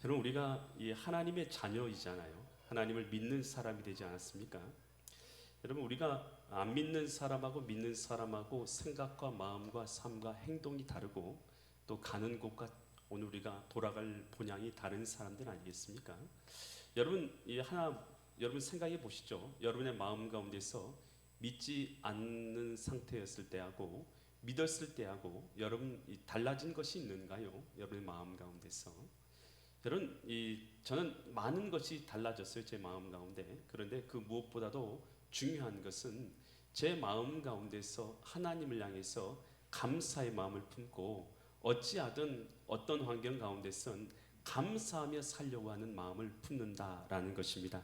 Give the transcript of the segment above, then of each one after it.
여러분, 우리가 이 하나님의 자녀이잖아요. 하나님을 믿는 사람이 되지 않았습니까? 여러분, 우리가 안 믿는 사람하고 믿는 사람하고 생각과 마음과 삶과 행동이 다르고 또 가는 곳과 오늘 우리가 돌아갈 본향이 다른 사람들 아니겠습니까? 여러분 생각해 보시죠. 여러분의 마음 가운데서 믿지 않는 상태였을 때하고 믿었을 때하고 여러분 달라진 것이 있는가요? 여러분의 마음 가운데서. 여러분, 저는 많은 것이 달라졌어요, 제 마음 가운데. 그런데 그 무엇보다도 중요한 것은 제 마음 가운데서 하나님을 향해서 감사의 마음을 품고 어찌하든 어떤 환경 가운데선 감사하며 살려고 하는 마음을 품는다라는 것입니다.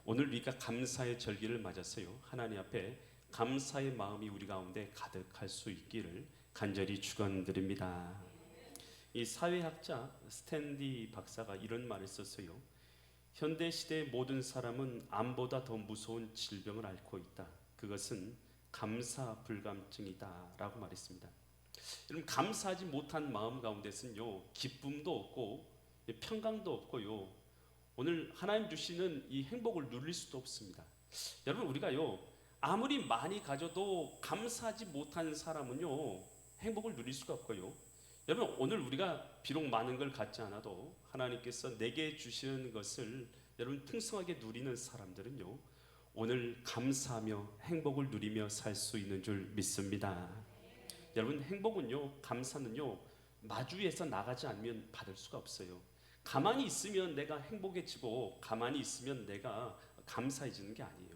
오늘 우리가 감사의 절기를 맞았어요. 하나님 앞에 감사의 마음이 우리 가운데 가득할 수 있기를 간절히 축원드립니다. 이 사회학자 스탠리 박사가 이런 말을 썼어요. 현대 시대의 모든 사람은 암보다 더 무서운 질병을 앓고 있다. 그것은 감사 불감증이다라고 말했습니다. 여러분, 감사하지 못한 마음 가운데서는요, 기쁨도 없고 평강도 없고요, 오늘 하나님 주시는 이 행복을 누릴 수도 없습니다. 여러분, 우리가요 아무리 많이 가져도 감사하지 못한 사람은요 행복을 누릴 수가 없고요. 여러분, 오늘 우리가 비록 많은 걸 갖지 않아도 하나님께서 내게 주시는 것을 여러분 풍성하게 누리는 사람들은요 오늘 감사하며 행복을 누리며 살 수 있는 줄 믿습니다. 여러분, 행복은요, 감사는요 마주에서 나가지 않으면 받을 수가 없어요. 가만히 있으면 내가 행복해지고 가만히 있으면 내가 감사해지는 게 아니에요.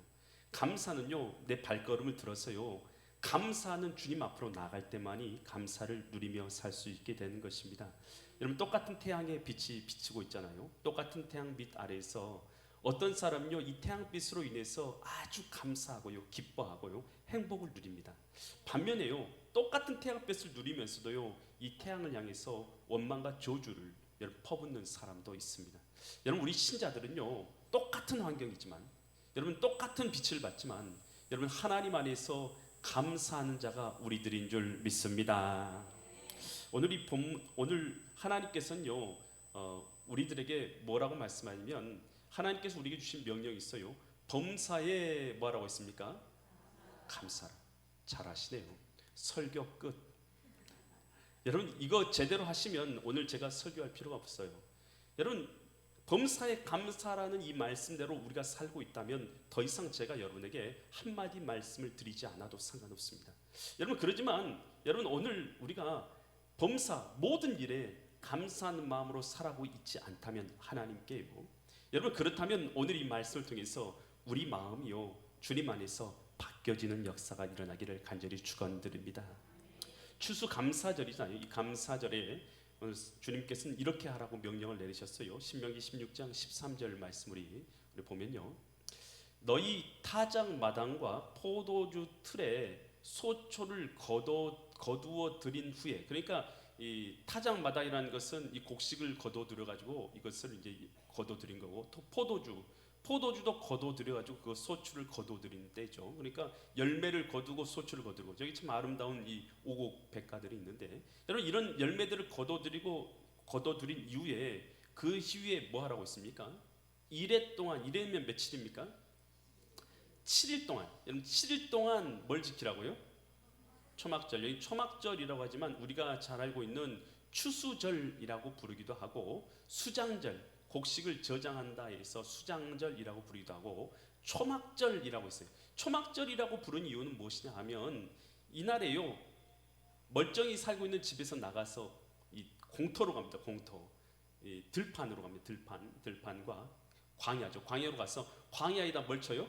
감사는요 내 발걸음을 들어서요 감사하는 주님 앞으로 나갈 때만이 감사를 누리며 살 수 있게 되는 것입니다. 여러분, 똑같은 태양의 빛이 비치고 있잖아요. 똑같은 태양빛 아래에서 어떤 사람은요 이 태양빛으로 인해서 아주 감사하고요 기뻐하고요 행복을 누립니다. 반면에요 똑같은 태양빛을 누리면서도요 이 태양을 향해서 원망과 저주를 여러분 퍼붓는 사람도 있습니다. 여러분, 우리 신자들은요 똑같은 환경이지만 여러분 똑같은 빛을 받지만 여러분 하나님 안에서 감사하는 자가 우리들인 줄 믿습니다. 오늘 하나님께서는요 우리들에게 뭐라고 말씀하냐면 하나님께서 우리에게 주신 명령이 있어요. 범사에 뭐라고 했습니까? 감사라. 잘하시네요. 설교 끝. 여러분, 이거 제대로 하시면 오늘 제가 설교할 필요가 없어요. 여러분, 범사에 감사라는 이 말씀대로 우리가 살고 있다면 더 이상 제가 여러분에게 한마디 말씀을 드리지 않아도 상관없습니다. 여러분, 그러지만 여러분 오늘 우리가 범사 모든 일에 감사하는 마음으로 살아가고 있지 않다면 하나님께요, 여러분 그렇다면 오늘 이 말씀을 통해서 우리 마음이요 주님 안에서 바뀌어지는 역사가 일어나기를 간절히 축원드립니다. 추수감사절이잖아요. 이 감사절에 오늘 주님께서는 이렇게 하라고 명령을 내리셨어요. 신명기 16장 13절 말씀 우리 보면요, 너희 타작 마당과 포도주 틀에 소초를 거두어 드린 후에, 그러니까 이 타작 마당이라는 것은 이 곡식을 거둬들여 가지고 이것을 이제 거둬들인 거고, 또 포도주도 거둬들여 가지고 그 소추를 거둬들인 때죠. 그러니까 열매를 거두고 소추를 거두고, 저기 참 아름다운 이 오곡 백가들이 있는데, 여러분 이런 열매들을 거둬들인 이후에 그 이후에 뭐 하라고 했습니까? 이래 동안, 이래면 며칠입니까? 7일 동안. 여러분 7일 동안 뭘 지키라고요? 초막절. 여기 초막절이라고 하지만 우리가 잘 알고 있는 추수절이라고 부르기도 하고, 수장절, 곡식을 저장한다 해서 수장절이라고 부르기도 하고, 초막절이라고 했어요. 초막절이라고 부른 이유는 무엇이냐 하면 이날에요 멀쩡히 살고 있는 집에서 나가서 이 공터로 갑니다. 공터, 이 들판으로 갑니다. 들판과 광야죠. 광야로 가서 광야에다 뭘 쳐요?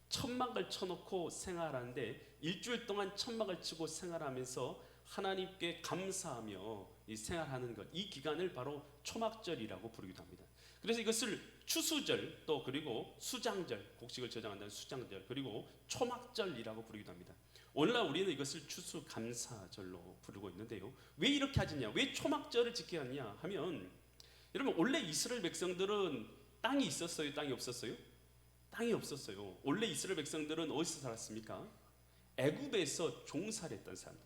천막을 쳐놓고 생활하는데, 일주일 동안 천막을 치고 생활하면서 하나님께 감사하며 이 생활하는 것, 이 기간을 바로 초막절이라고 부르기도 합니다. 그래서 이것을 추수절, 또 그리고 수장절, 곡식을 저장한다는 수장절, 그리고 초막절이라고 부르기도 합니다. 오늘날 우리는 이것을 추수감사절로 부르고 있는데요, 왜 이렇게 하느냐, 왜 초막절을 지켜야 하냐 하면, 여러분 원래 이스라엘 백성들은 땅이 있었어요? 땅이 없었어요? 땅이 없었어요. 원래 이스라엘 백성들은 어디서 살았습니까? 애굽에서 종살이 했던 사람들.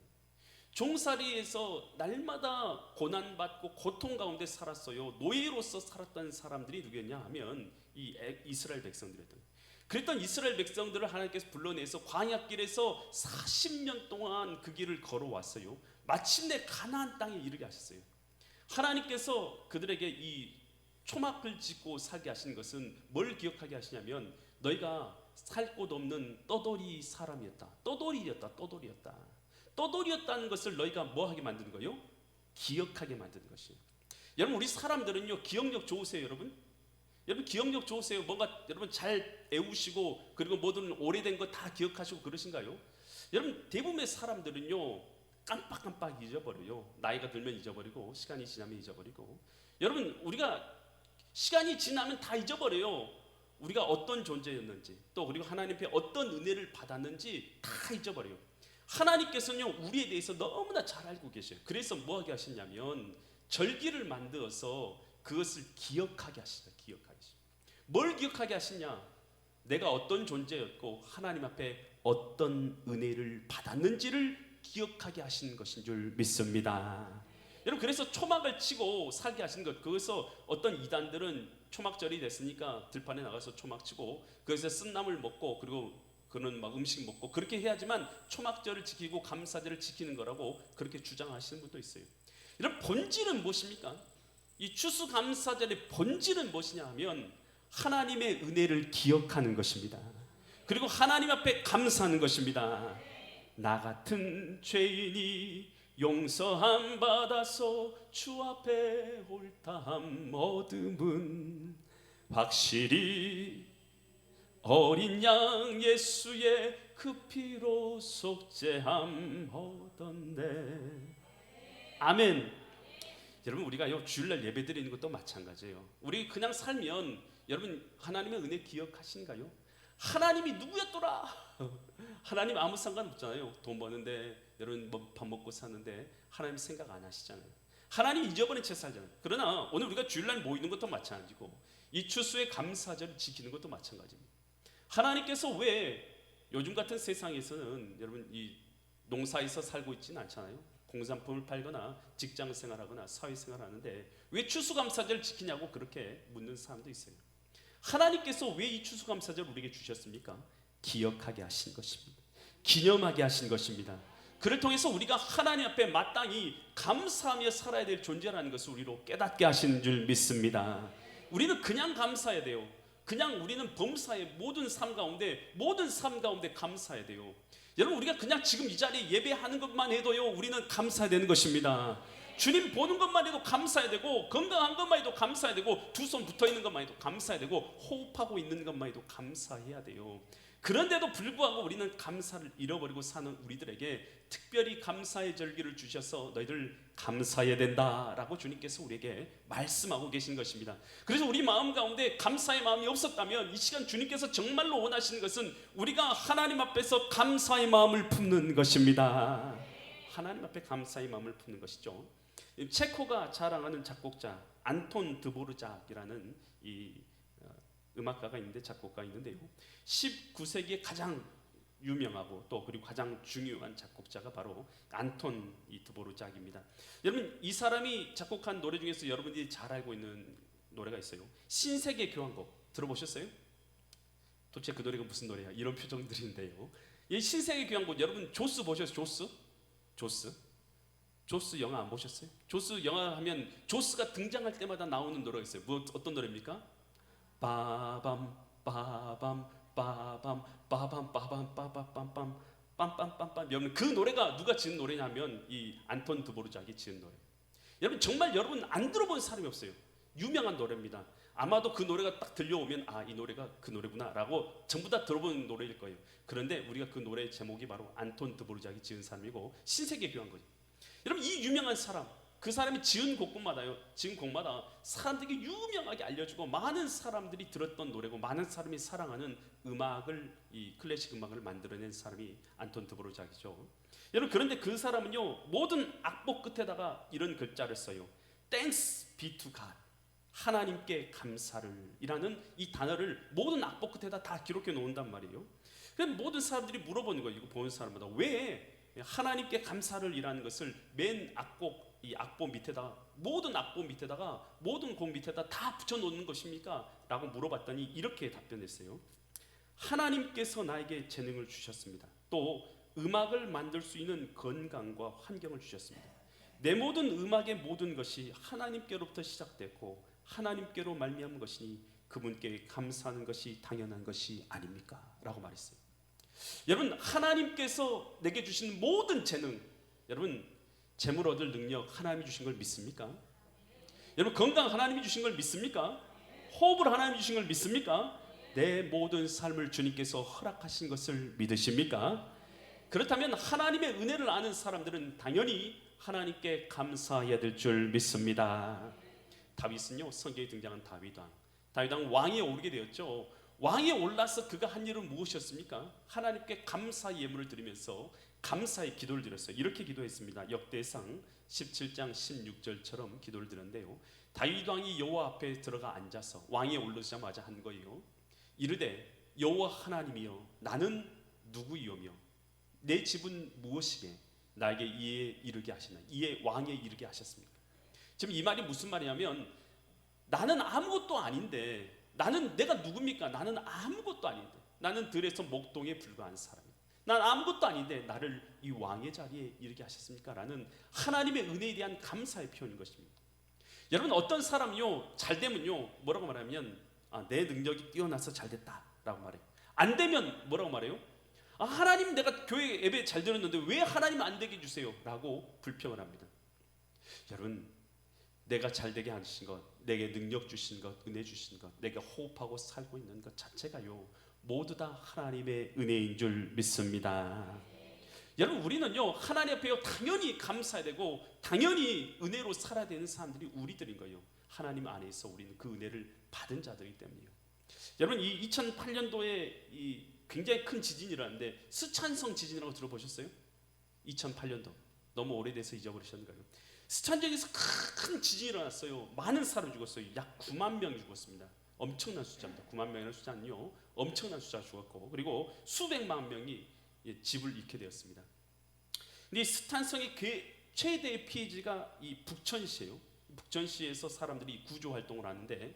종살이에서 날마다 고난받고 고통 가운데 살았어요. 노예로서 살았던 사람들이 누구였냐 하면 이 이스라엘 백성들이었던 거예요. 그랬던 이스라엘 백성들을 하나님께서 불러내서 광야길에서 40년 동안 그 길을 걸어왔어요. 마침내 가나안 땅에 이르게 하셨어요. 하나님께서 그들에게 이 초막을 짓고 살게 하신 것은 뭘 기억하게 하시냐면 너희가 살 곳 없는 떠돌이 사람이었다. 떠돌이였다는 것을 너희가 뭐 하게 만드는 거예요? 기억하게 만드는 것이에요. 여러분, 우리 사람들은요 기억력 좋으세요? 여러분 기억력 좋으세요? 뭔가 여러분 잘 외우시고 그리고 뭐든 오래된 거 다 기억하시고 그러신가요? 여러분, 대부분의 사람들은요 깜빡깜빡 잊어버려요. 나이가 들면 잊어버리고 시간이 지나면 잊어버리고. 여러분, 우리가 시간이 지나면 다 잊어버려요. 우리가 어떤 존재였는지, 또 그리고 하나님 앞에 어떤 은혜를 받았는지 다 잊어버려요. 하나님께서는요 우리에 대해서 너무나 잘 알고 계셔요. 그래서 뭐 하게 하셨냐면 절기를 만들어서 그것을 기억하게 하시다. 뭘 기억하게 하시냐? 내가 어떤 존재였고 하나님 앞에 어떤 은혜를 받았는지를 기억하게 하신 것인 줄 믿습니다. 여러분, 그래서 초막을 치고 살게 하신 것. 그래서 어떤 이단들은 초막절이 됐으니까 들판에 나가서 초막 치고 거기서 쓴나물 먹고 그리고 그는 막 음식 먹고 그렇게 해야지만 초막절을 지키고 감사절을 지키는 거라고 그렇게 주장하시는 분도 있어요. 여러분, 본질은 무엇입니까? 이 추수감사절의 본질은 무엇이냐 하면 하나님의 은혜를 기억하는 것입니다. 그리고 하나님 앞에 감사하는 것입니다. 나 같은 죄인이 용서함 받아서 주 앞에 옳다함 얻음은 확실히 어린 양 예수의 그 피로 속죄함 얻었네. 아멘. 여러분, 우리가 주일날 예배 드리는 것도 마찬가지예요. 우리 그냥 살면 여러분 하나님의 은혜 기억하신가요? 하나님이 누구였더라? 하나님 아무 상관없잖아요. 돈 버는데 여러분 밥 먹고 사는데 하나님 생각 안 하시잖아요. 하나님 잊어버린 채 살잖아요. 그러나 오늘 우리가 주일날 모이는 것도 마찬가지고 이 추수의 감사절을 지키는 것도 마찬가지입니다. 하나님께서 왜 요즘 같은 세상에서는 여러분 이 농사에서 살고 있지는 않잖아요. 공산품을 팔거나 직장 생활하거나 사회생활 하는데 왜 추수감사절을 지키냐고 그렇게 묻는 사람도 있어요. 하나님께서 왜 이 추수감사절을 우리에게 주셨습니까? 기억하게 하신 것입니다. 기념하게 하신 것입니다. 그를 통해서 우리가 하나님 앞에 마땅히 감사하며 살아야 될 존재라는 것을 우리로 깨닫게 하신 줄 믿습니다. 우리는 그냥 감사해야 돼요. 그냥 우리는 범사의 모든 삶 가운데 감사해야 돼요. 여러분, 우리가 그냥 지금 이 자리에 예배하는 것만 해도요 우리는 감사해야 되는 것입니다. 주님 보는 것만 해도 감사해야 되고, 건강한 것만 해도 감사해야 되고, 두 손 붙어있는 것만 해도 감사해야 되고, 호흡하고 있는 것만 해도 감사해야 돼요. 그런데도 불구하고 우리는 감사를 잃어버리고 사는 우리들에게 특별히 감사의 절기를 주셔서 너희들 감사해야 된다라고 주님께서 우리에게 말씀하고 계신 것입니다. 그래서 우리 마음 가운데 감사의 마음이 없었다면 이 시간 주님께서 정말로 원하시는 것은 우리가 하나님 앞에서 감사의 마음을 품는 것입니다. 하나님 앞에 감사의 마음을 품는 것이죠. 체코가 자랑하는 작곡자 안톤 드보르작이라는 이 음악가가 있는데, 작곡가 있는데요, 19세기에 가장 유명하고 또 그리고 가장 중요한 작곡자가 바로 안톤 드보르작입니다. 여러분, 이 사람이 작곡한 노래 중에서 여러분들이 잘 알고 있는 노래가 있어요. 신세계 교향곡 들어보셨어요? 도대체 그 노래가 무슨 노래야? 이런 표정들인데요. 이 신세계 교향곡, 여러분 조스 보셨어요? 조스 영화 안 보셨어요? 조스 영화 하면 조스가 등장할 때마다 나오는 노래가 있어요. 어떤 노래입니까? 빠밤 빠밤 빠밤 빠밤 빠밤 빠밤 빰빰빰빰. 여러분, 그 노래가 누가 지은 노래냐면 이 안톤 드보르작이 지은 노래. 여러분, 정말 여러분 안 들어본 사람이 없어요. 유명한 노래입니다. 아마도 그 노래가 딱 들려오면 아, 이 노래가 그 노래구나 라고 전부 다 들어본 노래일 거예요. 그런데 우리가 그 노래 제목이 바로 안톤 드보르작이 지은 사람이고 신세계 교향곡. 여러분, 이 유명한 사람, 그 사람이 지은 곡마다 사람들에게 유명하게 알려주고 많은 사람들이 들었던 노래고 많은 사람이 사랑하는 음악을, 이 클래식 음악을 만들어낸 사람이 안톤 드보르작이죠. 여러분, 그런데 그 사람은요 모든 악보 끝에다가 이런 글자를 써요. Thanks be to God. 하나님께 감사를 이라는 이 단어를 모든 악보 끝에다 다 기록해 놓는단 말이에요. 그럼 모든 사람들이 물어보는 거예요. 이거 보는 사람마다 왜 하나님께 감사를 이라는 것을 맨 악곡, 이 악보 밑에다가, 모든 악보 밑에다가, 모든 곡 밑에다 다 붙여놓는 것입니까? 라고 물어봤더니 이렇게 답변했어요. 하나님께서 나에게 재능을 주셨습니다. 또 음악을 만들 수 있는 건강과 환경을 주셨습니다. 내 모든 음악의 모든 것이 하나님께로부터 시작됐고 하나님께로 말미암은 것이니 그분께 감사하는 것이 당연한 것이 아닙니까? 라고 말했어요. 여러분, 하나님께서 내게 주신 모든 재능, 여러분 재물 얻을 능력 하나님이 주신 걸 믿습니까? 여러분, 건강 하나님이 주신 걸 믿습니까? 호흡을 하나님이 주신 걸 믿습니까? 내 모든 삶을 주님께서 허락하신 것을 믿으십니까? 그렇다면 하나님의 은혜를 아는 사람들은 당연히 하나님께 감사해야 될 줄 믿습니다. 다윗은요, 성경에 등장한 다윗왕 왕위에 오르게 되었죠. 왕위에 올라서 그가 한 일은 무엇이었습니까? 하나님께 감사 예물을 드리면서 감사의 기도를 드렸어요. 이렇게 기도했습니다. 역대상 17장 16절처럼 기도를 드렸는데요, 다윗 왕이 여호와 앞에 들어가 앉아서 왕위에 오르자마자 한 거예요. 이르되 여호와 하나님이여, 나는 누구이오며 내 집은 무엇이게 나에게 이에 이르게 하시나, 이에 왕에 이르게 하셨습니까? 지금 이 말이 무슨 말이냐면, 나는 아무것도 아닌데, 나는 내가 누굽니까? 나는 아무것도 아닌데, 나는 들에서 목동에 불과한 사람이다. 난 아무것도 아닌데 나를 이 왕의 자리에 이르게 하셨습니까? 라는 하나님의 은혜에 대한 감사의 표현인 것입니다. 여러분, 어떤 사람이요 잘 되면요 뭐라고 말하면, 내 능력이 뛰어나서 잘 됐다 라고 말해요. 안 되면 뭐라고 말해요? 하나님, 내가 교회 예배 잘 드렸는데 왜 하나님 안 되게 해주세요? 라고 불평을 합니다. 여러분, 내가 잘 되게 하신 것, 내게 능력 주신 것, 은혜 주신 것, 내가 호흡하고 살고 있는 것 자체가요 모두 다 하나님의 은혜인 줄 믿습니다. 여러분, 우리는요 하나님 앞에요 당연히 감사해야 되고 당연히 은혜로 살아야 되는 사람들이 우리들인 거예요. 하나님 안에서 우리는 그 은혜를 받은 자들이기 때문이에요. 여러분, 이 2008년도에 이 굉장히 큰 지진이 일어났는데, 스촨성 지진이라고 들어보셨어요? 2008년도, 너무 오래돼서 잊어버리셨는가요? 스촨성에서 큰 지진이 일어났어요. 많은 사람이 죽었어요. 약 9만 명이 죽었습니다. 엄청난 숫자입니다. 9만 명이라는 숫자는요 엄청난 숫자가 죽었고, 그리고 수백만 명이 집을 잃게 되었습니다. 근데 이 스촨성의 최대의 피해지가 이 북천시예요. 북천시에서 사람들이 구조 활동을 하는데,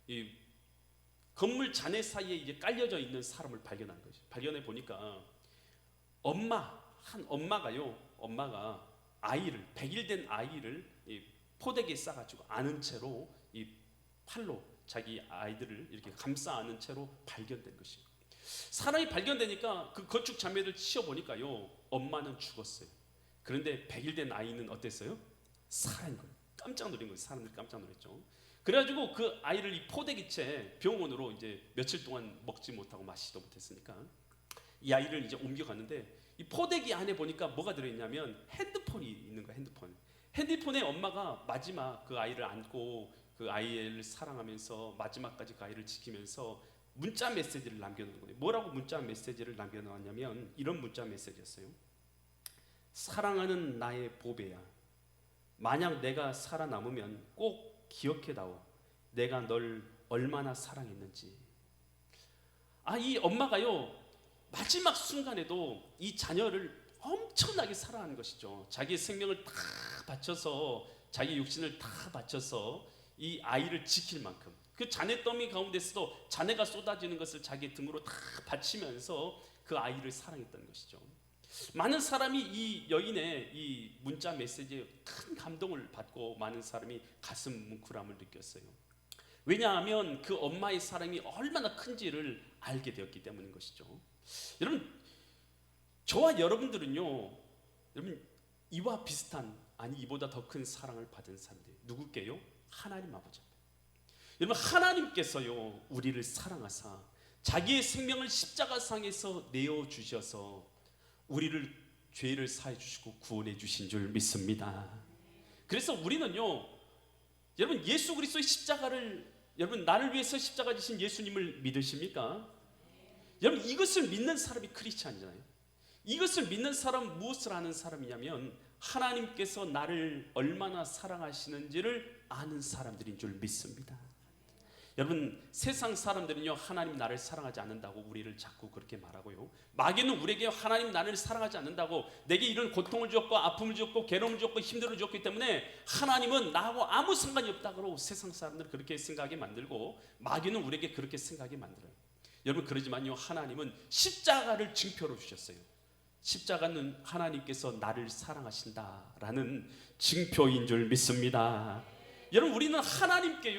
이 건물 잔해 사이에 이제 깔려져 있는 사람을 발견한 거죠. 발견해 보니까 엄마가 아이를, 100일 된 아이를 이 포대기에 싸가지고 안은 채로 이 팔로 자기 아이들을 이렇게 감싸 안은 채로 발견된 것이에요. 사람이 발견되니까 그 건축 자매를 치워 보니까요 엄마는 죽었어요. 그런데 100일 된 아이는 어땠어요? 살아있는 거예요. 깜짝 놀란 거예요. 사람들이 깜짝 놀랐죠. 그래가지고 그 아이를 이 포대기채 병원으로 이제 며칠 동안 먹지 못하고 마시지도 못했으니까 이 아이를 이제 옮겨갔는데, 이 포대기 안에 보니까 뭐가 들어있냐면 핸드폰이 있는 거야. 핸드폰에 엄마가 마지막 그 아이를 안고 그 아이를 사랑하면서 마지막까지 그 아이를 지키면서 문자 메시지를 남겨놓은 거예요. 뭐라고 문자 메시지를 남겨놓았냐면 이런 문자 메시지였어요. 사랑하는 나의 보배야, 만약 내가 살아남으면 꼭 기억해다오. 내가 널 얼마나 사랑했는지. 이 엄마가요 마지막 순간에도 이 자녀를 엄청나게 사랑하는 것이죠. 자기의 생명을 다 바쳐서, 자기 육신을 다 바쳐서 이 아이를 지킬 만큼, 그 자네 더미 가운데서도 자네가 쏟아지는 것을 자기 등으로 다 바치면서 그 아이를 사랑했던 것이죠. 많은 사람이 이 여인의 이 문자 메시지에 큰 감동을 받고 많은 사람이 가슴 뭉클함을 느꼈어요. 왜냐하면 그 엄마의 사랑이 얼마나 큰지를 알게 되었기 때문인 것이죠. 여러분, 저와 여러분들은요, 여러분 이와 비슷한, 아니 이보다 더 큰 사랑을 받은 사람들 누구께요? 하나님 아버지. 여러분, 하나님께서요 우리를 사랑하사 자기의 생명을 십자가상에서 내어주셔서 우리를 죄를 사해 주시고 구원해 주신 줄 믿습니다. 그래서 우리는요, 여러분 예수 그리스도의 십자가를, 여러분 나를 위해서 십자가 지신 예수님을 믿으십니까? 여러분, 이것을 믿는 사람이 크리스찬이잖아요. 이것을 믿는 사람은 무엇을 아는 사람이냐면 하나님께서 나를 얼마나 사랑하시는지를 아는 사람들인 줄 믿습니다. 여러분 세상 사람들은요 하나님 나를 사랑하지 않는다고 우리를 자꾸 그렇게 말하고요, 마귀는 우리에게 하나님 나를 사랑하지 않는다고, 내게 이런 고통을 주었고 아픔을 주었고 괴로움을 주었고 힘듦을 주었기 때문에 하나님은 나하고 아무 상관이 없다고 세상 사람들은 그렇게 생각하게 만들고, 마귀는 우리에게 그렇게 생각하게 만들어요. 여러분 그러지만요 하나님은 십자가를 증표로 주셨어요. 십자가는 하나님께서 나를 사랑하신다라는 증표인 줄 믿습니다. 여러분 우리는 하나님께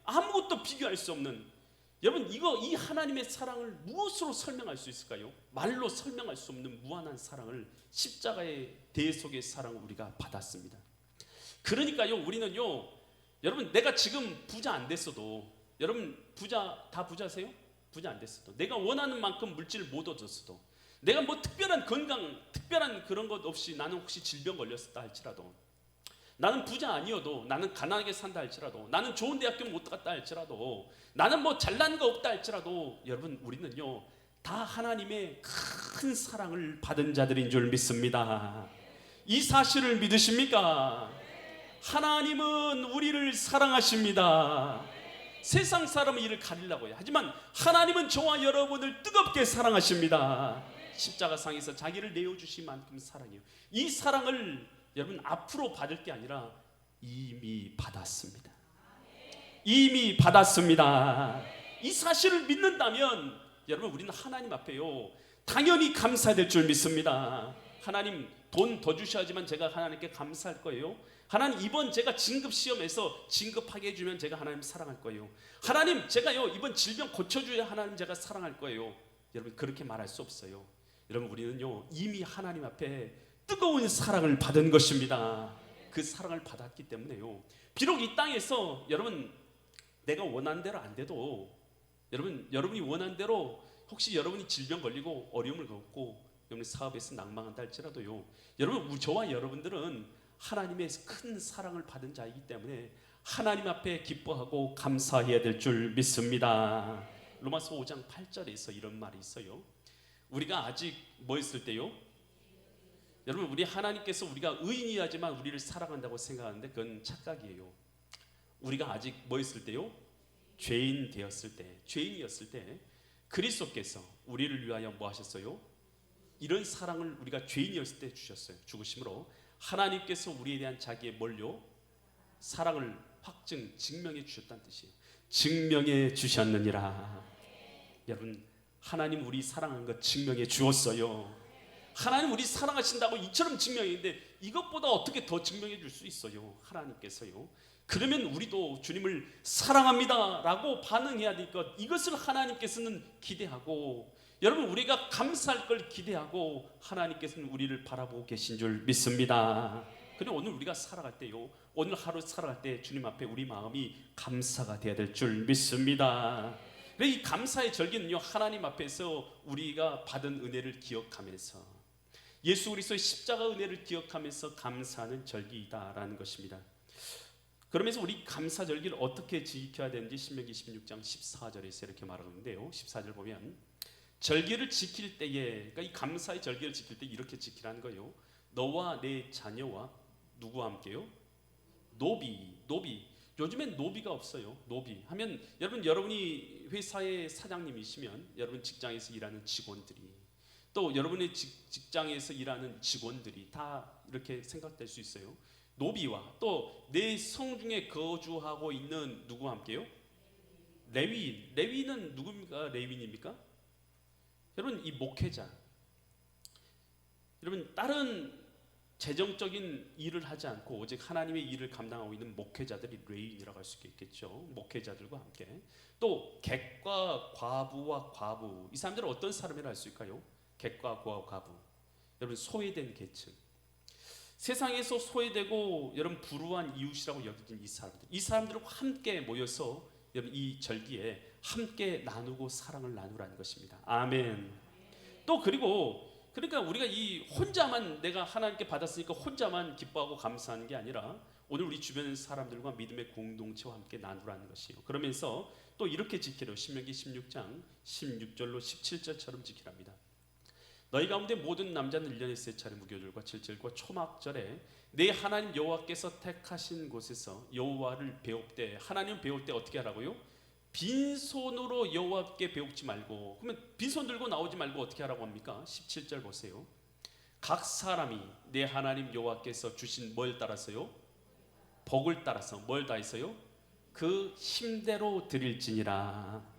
아무것도 비교할 수 없는, 여러분 이 하나님의 사랑을 무엇으로 설명할 수 있을까요? 말로 설명할 수 없는 무한한 사랑을, 십자가의 대속의 사랑을 우리가 받았습니다. 그러니까요 우리는요, 여러분 내가 지금 부자 안 됐어도, 여러분 다 부자세요? 부자 안 됐어도, 내가 원하는 만큼 물질을 못 얻었어도, 내가 뭐 특별한 건강, 특별한 그런 것 없이 나는 혹시 질병 걸렸었다 할지라도, 나는 부자 아니어도, 나는 가난하게 산다 할지라도, 나는 좋은 대학교 못 갔다 할지라도, 나는 뭐 잘난 거 없다 할지라도, 여러분 우리는요 다 하나님의 큰 사랑을 받은 자들인 줄 믿습니다. 이 사실을 믿으십니까? 하나님은 우리를 사랑하십니다. 세상 사람은 이를 가리려고 해요. 하지만 하나님은 저와 여러분을 뜨겁게 사랑하십니다. 십자가상에서 자기를 내어주신 만큼 사랑해요. 이 사랑을 여러분 앞으로 받을 게 아니라 이미 받았습니다. 이미 받았습니다. 이 사실을 믿는다면 여러분 우리는 하나님 앞에요 당연히 감사될 줄 믿습니다. 하나님 돈 더 주셔야지만 제가 하나님께 감사할 거예요. 하나님 이번 제가 진급 시험에서 진급하게 해주면 제가 하나님 사랑할 거예요. 하나님 제가요 이번 질병 고쳐줘야 하나님 제가 사랑할 거예요. 여러분 그렇게 말할 수 없어요. 여러분 우리는요 이미 하나님 앞에 뜨거운 사랑을 받은 것입니다. 그 사랑을 받았기 때문에요, 비록 이 땅에서 여러분 내가 원하는 대로 안 돼도, 여러분이 원하는 대로 혹시 여러분이 질병 걸리고 어려움을 겪고 여러분 사업에서 낭망한다 할지라도요, 여러분 저와 여러분들은 하나님의 큰 사랑을 받은 자이기 때문에 하나님 앞에 기뻐하고 감사해야 될 줄 믿습니다. 로마서 5장 8절에서 이런 말이 있어요. 우리가 아직 뭐 했을 때요? 여러분 우리 하나님께서 우리가 의인이야지만 우리를 사랑한다고 생각하는데 그건 착각이에요. 우리가 아직 뭐 했을 때요? 죄인이었을 때 그리스도께서 우리를 위하여 뭐 하셨어요? 이런 사랑을 우리가 죄인이었을 때 주셨어요. 죽으심으로 하나님께서 우리에 대한 자기의 뭘요? 사랑을 증명해 주셨다는 뜻이에요. 증명해 주셨느니라. 여러분 하나님 우리 사랑한 것 증명해 주었어요. 하나님 우리 사랑하신다고 이처럼 증명했는데 이것보다 어떻게 더 증명해 줄 수 있어요? 하나님께서요. 그러면 우리도 주님을 사랑합니다 라고 반응해야 될 것, 이것을 하나님께서는 기대하고, 여러분 우리가 감사할 걸 기대하고 하나님께서는 우리를 바라보고 계신 줄 믿습니다. 그리고 오늘 우리가 살아갈 때요, 오늘 하루 살아갈 때 주님 앞에 우리 마음이 감사가 되어야 될 줄 믿습니다. 이 감사의 절기는요 하나님 앞에서 우리가 받은 은혜를 기억하면서, 예수 그리스도의 십자가 은혜를 기억하면서 감사하는 절기이다라는 것입니다. 그러면서 우리 감사 절기를 어떻게 지켜야 되는지 신명기 16장 14절에서 이렇게 말하는데요, 14절 보면 절기를 지킬 때에, 그러니까 이 감사의 절기를 지킬 때 이렇게 지키라는 거예요. 너와 내 자녀와 누구와 함께요? 노비. 요즘엔 노비가 없어요. 노비 하면 여러분이 회사의 사장님이시면 여러분 직장에서 일하는 직원들이, 또 여러분의 직장에서 일하는 직원들이 다 이렇게 생각될 수 있어요. 노비와 또 내 성 중에 거주하고 있는 누구와 함께요? 레위인. 레위인은 누굽니까? 레위인입니까? 여러분 이 목회자, 여러분 다른 재정적인 일을 하지 않고 오직 하나님의 일을 감당하고 있는 목회자들이 레위인이라고 할 수 있겠죠. 목회자들과 함께 또 객과 과부와 과부, 이 사람들은 어떤 사람이라 할 수 있을까요? 객과 과부, 여러분 소외된 계층, 세상에서 소외되고 여러분 불우한 이웃이라고 여겨진 이 사람들과 함께 모여서 여러분 이 절기에 함께 나누고 사랑을 나누라는 것입니다. 아멘. 또 그러니까 우리가 이 혼자만, 내가 하나님께 받았으니까 혼자만 기뻐하고 감사하는 게 아니라 오늘 우리 주변 사람들과 믿음의 공동체와 함께 나누라는 것이에요. 그러면서 또 이렇게 지키려, 신명기 16장 16절로 17절처럼 지키랍니다. 너희 가운데 모든 남자는 1년에 3차례 무교절과 칠절과 초막절에 내 하나님 여호와께서 택하신 곳에서 여호와를 배울 때, 하나님 배울 때 어떻게 하라고요? 빈손으로 여호와께 배우지 말고, 그러면 빈손 들고 나오지 말고 어떻게 하라고 합니까? 17절 보세요. 각 사람이 내 하나님 여호와께서 주신 뭘 따라서요? 복을 따라서 뭘 다해서요? 그 힘대로 드릴지니라.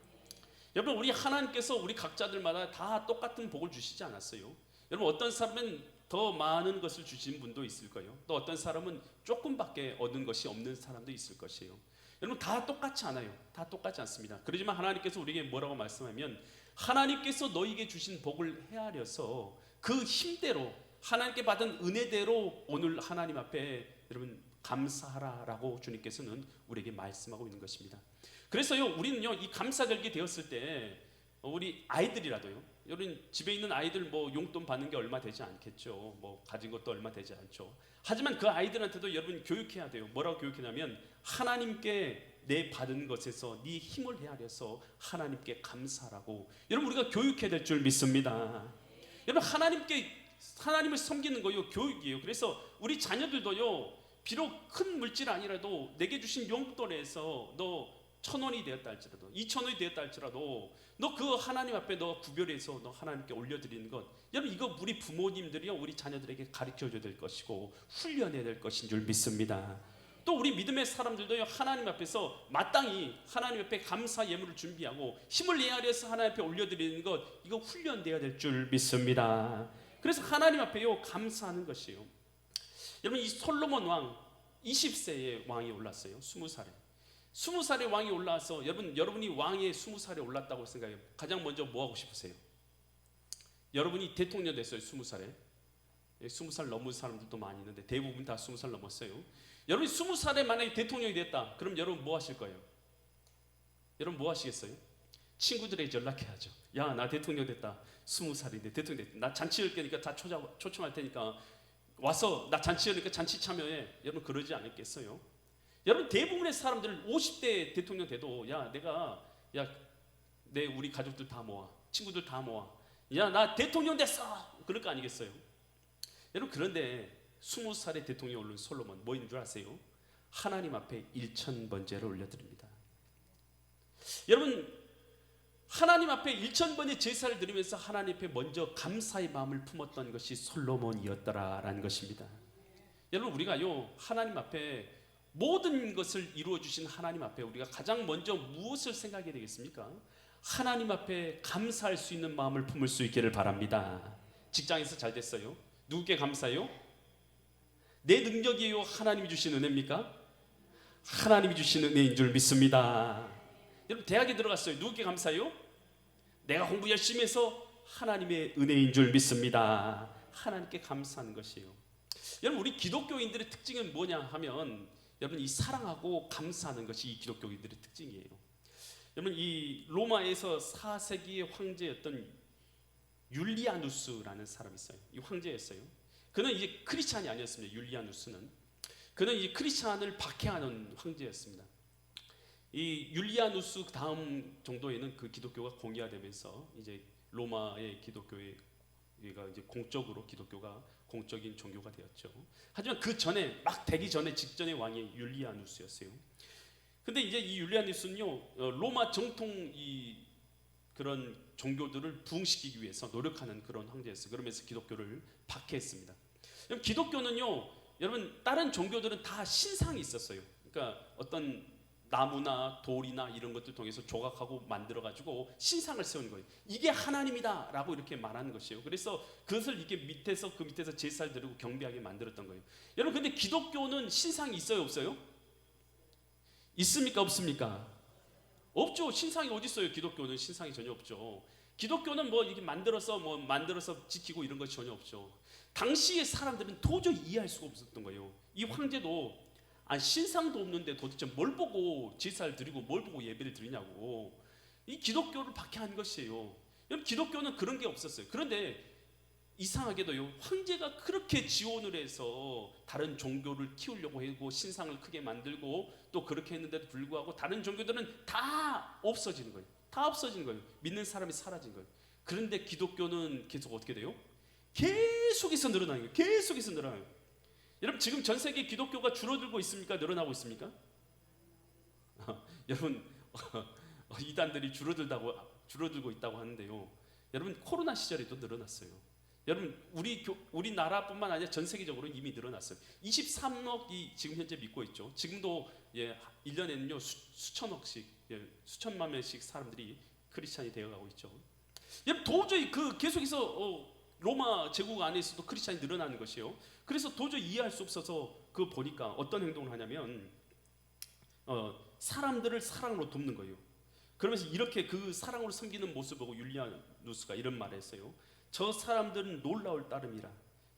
여러분, 우리 하나님께서 우리 각자들마다 다 똑같은 복을 주시지 않았어요. 여러분, 어떤 사람은 더 많은 것을 주신 분도 있을 거예요. 또 어떤 사람은 조금밖에 얻은 것이 없는 사람도 있을 것이에요. 여러분, 다 똑같지 않아요. 다 똑같지 않습니다. 그러지만 하나님께서 우리에게 뭐라고 말씀하면, 하나님께서 너에게 주신 복을 헤아려서 그 힘대로, 하나님께 받은 은혜대로 오늘 하나님 앞에 여러분 감사하라라고 주님께서는 우리에게 말씀하고 있는 것입니다. 그래서요, 우리는요, 이 감사절기 되었을 때 우리 아이들이라도요, 여러분 집에 있는 아이들 뭐 용돈 받는 게 얼마 되지 않겠죠. 뭐 가진 것도 얼마 되지 않죠. 하지만 그 아이들한테도 여러분 교육해야 돼요. 뭐라고 교육하냐면, 하나님께 내 받은 것에서 네 힘을 헤아려서 하나님께 감사하라고 여러분 우리가 교육해야 될 줄 믿습니다. 여러분, 하나님을 섬기는 거요 교육이에요. 그래서 우리 자녀들도요, 비록 큰 물질 아니라도 내게 주신 용돈에서 너 1,000원이 되었다 할지라도 2,000원이 되었다 할지라도 너 그 하나님 앞에 너 구별해서 너 하나님께 올려드리는 것, 여러분 이거 우리 부모님들이요 우리 자녀들에게 가르쳐줘야 될 것이고 훈련해야 될 것인 줄 믿습니다. 또 우리 믿음의 사람들도요, 하나님 앞에서 마땅히 하나님 앞에 감사 예물을 준비하고 힘을 헤아려서 하나님 앞에 올려드리는 것, 이거 훈련돼야 될 줄 믿습니다. 그래서 하나님 앞에요 감사하는 것이에요. 여러분, 이 솔로몬 왕 20세의 왕이 올랐어요. 20살의 왕이 올라와서, 여러분이 왕의 20살에 올랐다고 생각해요. 가장 먼저 뭐 하고 싶으세요? 여러분이 대통령 됐어요. 20살에 20살 넘은 사람들도 많이 있는데 대부분 다 20살 넘었어요. 여러분이 20살에 만약에 대통령이 됐다, 그럼 여러분 뭐 하실 거예요? 여러분 뭐 하시겠어요? 친구들에게 연락해야죠. 야, 나 대통령 됐다. 20살인데 대통령 됐다. 나 잔치 열 거니까 다 초청할 테니까 와서 나 잔치 열니까 잔치 참여해. 여러분 그러지 않겠어요? 여러분, 대부분의 사람들은 50대 대통령 돼도 우리 가족들 다 모아, 친구들 다 모아, 야, 나 대통령 됐어, 그럴 거 아니겠어요? 여러분, 그런데 20살의 대통령이 오른 솔로몬 뭐인 줄 아세요? 하나님 앞에 1,000번제를 올려드립니다. 여러분, 하나님 앞에 1,000번의 제사를 드리면서 하나님 앞에 먼저 감사의 마음을 품었던 것이 솔로몬이었더라라는 것입니다. 여러분, 우리가요 하나님 앞에 모든 것을 이루어 주신 하나님 앞에 우리가 가장 먼저 무엇을 생각해야 되겠습니까? 하나님 앞에 감사할 수 있는 마음을 품을 수 있기를 바랍니다. 직장에서 잘 됐어요. 누구께 감사해요? 내 능력이에요? 하나님이 주신 은혜입니까? 하나님이 주신 은혜인 줄 믿습니다. 여러분, 대학에 들어갔어요. 누구께 감사해요? 내가 공부 열심히 해서 하나님의 은혜인 줄 믿습니다. 하나님께 감사하는 것이에요. 여러분, 우리 기독교인들의 특징은 뭐냐 하면, 여러분 이 사랑하고 감사하는 것이 이 기독교인들의 특징이에요. 여러분, 이 로마에서 4세기의 황제였던 율리아누스라는 사람이 있어요. 이 황제였어요. 그는 이제 크리스찬이 아니었습니다. 율리아누스는 그는 이 크리스찬을 박해하는 황제였습니다. 이 율리아누스 다음 정도에는 그 기독교가 공의화되면서 이제 로마의 기독교가 이제 공적으로 기독교가 공적인 종교가 되었죠. 하지만 그 전에 막 되기 전에 직전의 왕이 율리아누스였어요. 근데 이제 이 율리아누스는요 로마 정통 이 그런 종교들을 부흥시키기 위해서 노력하는 그런 황제였어요. 그러면서 기독교를 박해했습니다. 기독교는요, 여러분 다른 종교들은 다 신상이 있었어요. 그러니까 어떤 나무나 돌이나 이런 것들 통해서 조각하고 만들어가지고 신상을 세우는 거예요. 이게 하나님이다 라고 이렇게 말하는 것이에요. 그래서 그것을 이렇게 그 밑에서 제사를 드리고 경배하게 만들었던 거예요. 여러분, 근데 기독교는 신상이 있어요, 없어요? 있습니까, 없습니까? 없죠. 신상이 어디 있어요? 기독교는 신상이 전혀 없죠. 기독교는 뭐 이렇게 만들어서 지키고 이런 것이 전혀 없죠. 당시의 사람들은 도저히 이해할 수가 없었던 거예요. 이 황제도 신상도 없는데 도대체 뭘 보고 제사를 드리고 뭘 보고 예배를 드리냐고 이 기독교를 박해한 것이에요. 여러분, 기독교는 그런 게 없었어요. 그런데 이상하게도요, 황제가 그렇게 지원을 해서 다른 종교를 키우려고 하고 신상을 크게 만들고 또 그렇게 했는데도 불구하고 다른 종교들은 다 없어지는 거예요. 다 없어진 거예요. 믿는 사람이 사라진 거예요. 그런데 기독교는 계속 어떻게 돼요? 계속해서 늘어나는 거예요. 계속해서 늘어나요. 여러분 지금 전 세계 기독교가 줄어들고 있습니까? 늘어나고 있습니까? 여러분 이단들이 줄어들고 있다고 하는데요. 여러분 코로나 시절에도 늘어났어요. 여러분 우리나라뿐만 아니라 전 세계적으로 이미 늘어났어요. 23억이 지금 현재 믿고 있죠. 지금도 1년에는요 수천억씩 수천만 명씩 사람들이 크리스찬이 되어가고 있죠. 여러분 도저히 계속해서 로마 제국 안에서도 크리스찬이 늘어나는 것이요. 그래서 도저히 이해할 수 없어서 그 보니까 어떤 행동을 하냐면 사람들을 사랑으로 돕는 거예요. 그러면서 이렇게 그 사랑으로 섬기는 모습을 보고 율리아누스가 이런 말을 했어요. 저 사람들은 놀라울 따름이라.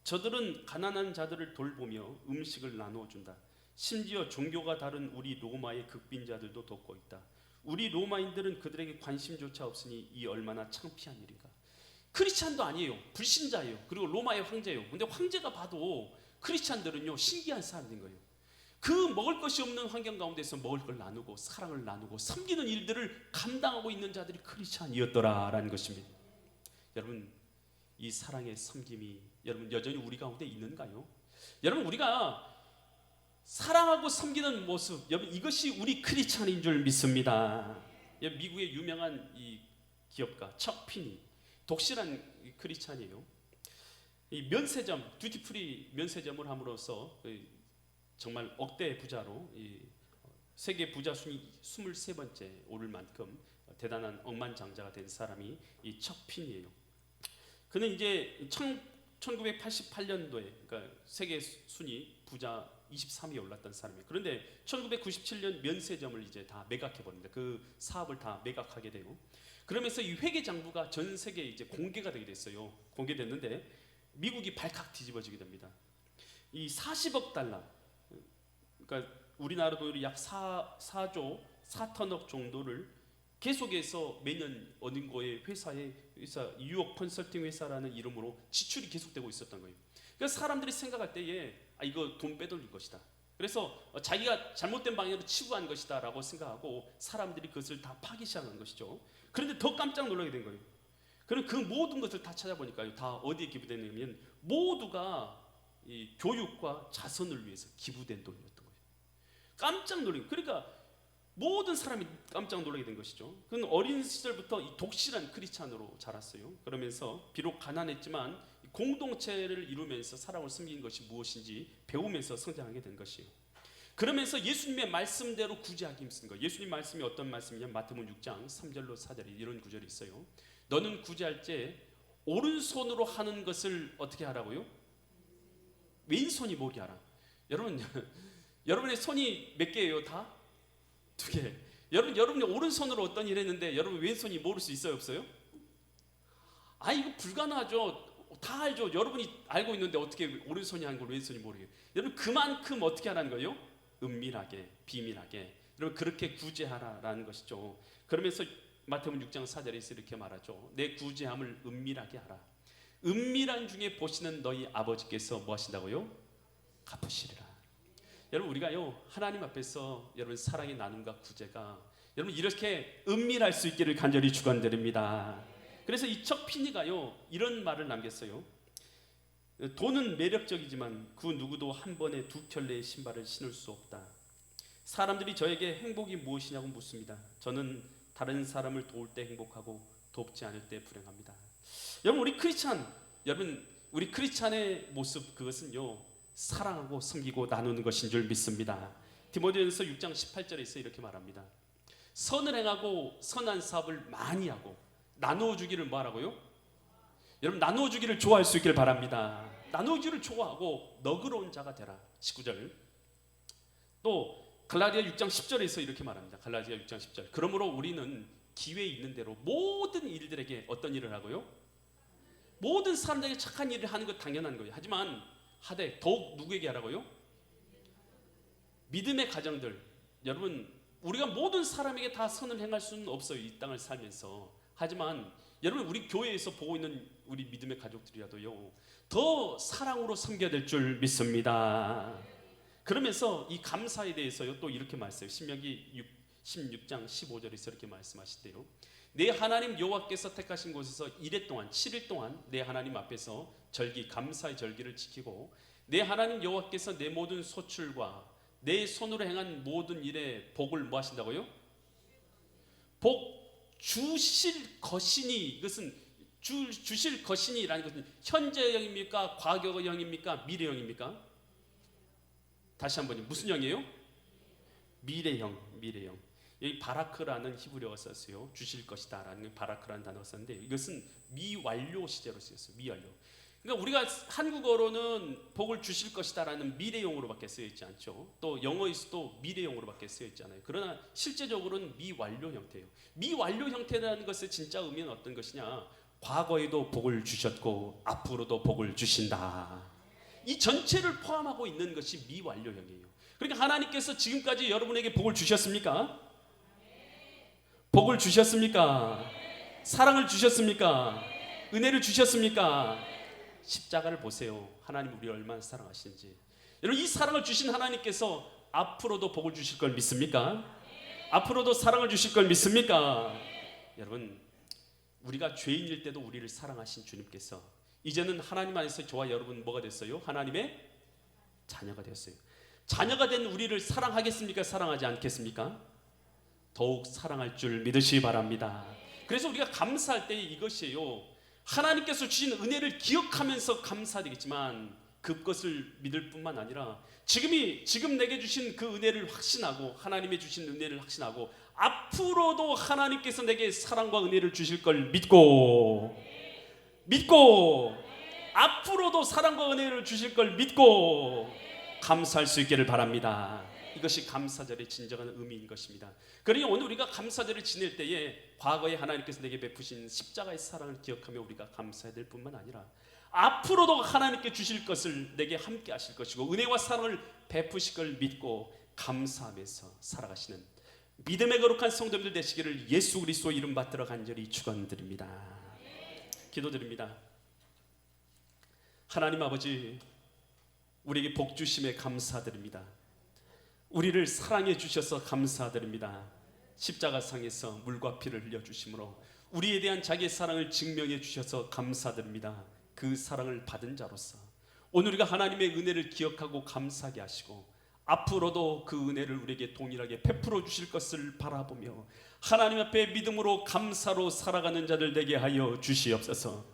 저들은 가난한 자들을 돌보며 음식을 나누어 준다. 심지어 종교가 다른 우리 로마의 극빈자들도 돕고 있다. 우리 로마인들은 그들에게 관심조차 없으니 이 얼마나 창피한 일인가. 크리스찬도 아니에요. 불신자예요. 그리고 로마의 황제예요. 근데 황제가 봐도 크리스찬들은요 신기한 사람들인 거예요. 그 먹을 것이 없는 환경 가운데서 먹을 걸 나누고 사랑을 나누고 섬기는 일들을 감당하고 있는 자들이 크리스찬이었더라라는 것입니다. 여러분 이 사랑의 섬김이 여러분 여전히 우리 가운데 있는가요? 여러분 우리가 사랑하고 섬기는 모습, 여러분 이것이 우리 크리스찬인 줄 믿습니다. 미국의 유명한 이 기업가 척 피니, 독실한 크리스찬이에요. 이 면세점, 듀티프리 면세점을 함으로써 정말 억대 부자로 세계 부자 순위 23번째 오를 만큼 대단한 억만장자가 된 사람이 이 척 피니예요. 그는 이제 1988년도에 그러니까 세계 순위 부자 23위에 올랐던 사람이에요. 그런데 1997년 면세점을 이제 다 매각해 버립니다. 그 사업을 다 매각하게 되고, 그러면서 이 회계 장부가 전 세계에 이제 공개가 되게 됐어요. 공개됐는데 미국이 발칵 뒤집어지게 됩니다. 이 40억 달러, 그러니까 우리나라 돈으로 약 4조 4천억 정도를 계속해서 매년 어느 거의 회사 뉴욕 컨설팅 회사라는 이름으로 지출이 계속되고 있었던 거예요. 그래서 사람들이 생각할 때에 이거 돈 빼돌릴 것이다. 그래서 자기가 잘못된 방향으로 치고 간 것이다라고 생각하고 사람들이 그것을 다 파기 시작한 것이죠. 그런데 더 깜짝 놀라게 된 거예요. 그럼 그 모든 것을 다 찾아보니까요, 다 어디에 기부됐냐면 모두가 이 교육과 자선을 위해서 기부된 돈이었던 거예요. 깜짝 놀라게. 그러니까 모든 사람이 깜짝 놀라게 된 것이죠. 그는 어린 시절부터 이 독실한 크리스찬으로 자랐어요. 그러면서 비록 가난했지만 공동체를 이루면서 사랑을 섬기는 것이 무엇인지 배우면서 성장하게 된 것이에요. 그러면서 예수님의 말씀대로 구제하기 힘쓴 거예요. 예수님 말씀이 어떤 말씀이냐면 마태복음 6장 3절로 4절에 이런 구절이 있어요. 너는 구제할 때 오른손으로 하는 것을 어떻게 하라고요? 왼손이 모르게 하라. 여러분, 여러분의 손이 몇 개예요? 다? 2개. 여러분이 오른손으로 어떤 일 했는데 여러분 왼손이 모를 수 있어요? 없어요? 이거 불가능하죠. 다 알죠. 여러분이 알고 있는데 어떻게 오른손이 한 걸 왼손이 모르게. 여러분 그만큼 어떻게 하라는 거예요? 은밀하게, 비밀하게. 여러분 그렇게 구제하라라는 것이죠. 그러면서 마태복음 6장 4절에서 이렇게 말하죠. 내 구제함을 은밀하게 하라. 은밀한 중에 보시는 너희 아버지께서 뭐 하신다고요? 갚으시리라. 여러분 우리가요 하나님 앞에서 여러분 사랑의 나눔과 구제가 여러분 이렇게 은밀할 수 있기를 간절히 축원드립니다. 그래서 이 척 피니가요 이런 말을 남겼어요. 돈은 매력적이지만 그 누구도 한 번에 2켤레의 신발을 신을 수 없다. 사람들이 저에게 행복이 무엇이냐고 묻습니다. 저는 다른 사람을 도울 때 행복하고 돕지 않을 때 불행합니다. 여러분 우리 크리스찬의 모습, 그것은요 사랑하고 섬기고 나누는 것인 줄 믿습니다. 디모데전서 6장 18절에서 이렇게 말합니다. 선을 행하고 선한 사업을 많이 하고 나누어 주기를 뭐하라고요? 여러분 나누어 주기를 좋아할 수 있길 바랍니다. 나누어 주기를 좋아하고 너그러운 자가 되라. 19절. 또 갈라디아 6장 10절에서 이렇게 말합니다. 갈라디아 6장 10절. 그러므로 우리는 기회 있는 대로 모든 일들에게 어떤 일을 하고요? 모든 사람들에게 착한 일을 하는 것 당연한 거예요. 하지만 하되 더욱 누구에게 하라고요? 믿음의 가정들. 여러분 우리가 모든 사람에게 다 선을 행할 수는 없어요. 이 땅을 살면서. 하지만 여러분 우리 교회에서 보고 있는 우리 믿음의 가족들이라도요 더 사랑으로 섬겨야 될 줄 믿습니다. 그러면서 이 감사에 대해서요 또 이렇게 말씀해요. 신명기 16장 15절에서 이렇게 말씀하시대요. 내 하나님 여호와께서 택하신 곳에서 1회 동안 7일 동안 내 하나님 앞에서 절기 감사의 절기를 지키고 내 하나님 여호와께서 내 모든 소출과 내 손으로 행한 모든 일에 복을 뭐 하신다고요? 복 주실 것이니, 이것은 주실 것이니라는 것은 현재형입니까? 과거형입니까? 미래형입니까? 다시 한번, 무슨 형이에요? 미래형. 여기 바라크라는 히브리어가 썼어요. 주실 것이다 라는 바라크라는 단어가 썼는데 이것은 미완료 시제로 쓰였어요. 미완료. 그러니까 우리가 한국어로는 복을 주실 것이다 라는 미래용으로밖에 쓰여있지 않죠. 또 영어에서도 미래용으로밖에 쓰여있지 않아요. 그러나 실제적으로는 미완료 형태예요. 미완료 형태라는 것의 진짜 의미는 어떤 것이냐, 과거에도 복을 주셨고 앞으로도 복을 주신다, 이 전체를 포함하고 있는 것이 미완료형이에요. 그러니까 하나님께서 지금까지 여러분에게 복을 주셨습니까? 복을 주셨습니까? 사랑을 주셨습니까? 은혜를 주셨습니까? 십자가를 보세요. 하나님 우리를 얼마나 사랑하시는지. 여러분, 이 사랑을 주신 하나님께서 앞으로도 복을 주실 걸 믿습니까? 앞으로도 사랑을 주실 걸 믿습니까? 여러분, 우리가 죄인일 때도 우리를 사랑하신 주님께서 이제는 하나님 안에서 저와 여러분 뭐가 됐어요? 하나님의 자녀가 되었어요. 자녀가 된 우리를 사랑하겠습니까? 사랑하지 않겠습니까? 더욱 사랑할 줄 믿으시기 바랍니다. 그래서 우리가 감사할 때 이것이에요. 하나님께서 주신 은혜를 기억하면서 감사되겠지만 그것을 믿을 뿐만 아니라 지금 내게 주신 그 은혜를 확신하고, 하나님의 주신 은혜를 확신하고, 앞으로도 하나님께서 내게 사랑과 은혜를 주실 걸 믿고 앞으로도 사랑과 은혜를 주실 걸 믿고 감사할 수 있기를 바랍니다. 이것이 감사절의 진정한 의미인 것입니다. 그러니 오늘 우리가 감사절을 지낼 때에 과거에 하나님께서 내게 베푸신 십자가의 사랑을 기억하며 우리가 감사해야 될 뿐만 아니라 앞으로도 하나님께 주실 것을 내게 함께 하실 것이고 은혜와 사랑을 베푸실 걸 믿고 감사하면서 살아가시는 믿음의 거룩한 성도들 되시기를 예수 그리스도 이름 받들어 간절히 축원드립니다. 기도드립니다. 하나님 아버지, 우리에게 복 주심에 감사드립니다. 우리를 사랑해 주셔서 감사드립니다. 십자가상에서 물과 피를 흘려 주심으로 우리에 대한 자기의 사랑을 증명해 주셔서 감사드립니다. 그 사랑을 받은 자로서 오늘 우리가 하나님의 은혜를 기억하고 감사하게 하시고 앞으로도 그 은혜를 우리에게 동일하게 베풀어 주실 것을 바라보며 하나님 앞에 믿음으로 감사로 살아가는 자들 되게 하여 주시옵소서.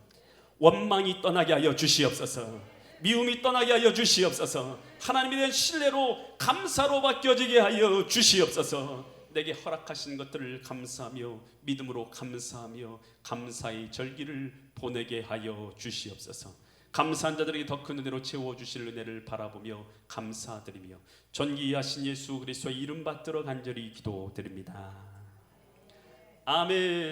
원망이 떠나게 하여 주시옵소서. 미움이 떠나게 하여 주시옵소서. 하나님에 대한 신뢰로 감사로 바뀌어지게 하여 주시옵소서. 내게 허락하신 것들을 감사하며 믿음으로 감사하며 감사의 절기를 보내게 하여 주시옵소서. 감사한 자들에게 더 큰 은혜로 채워주실 은혜를 바라보며 감사드리며 존귀하신 예수 그리스도의 이름 받들어 간절히 기도드립니다. 아멘.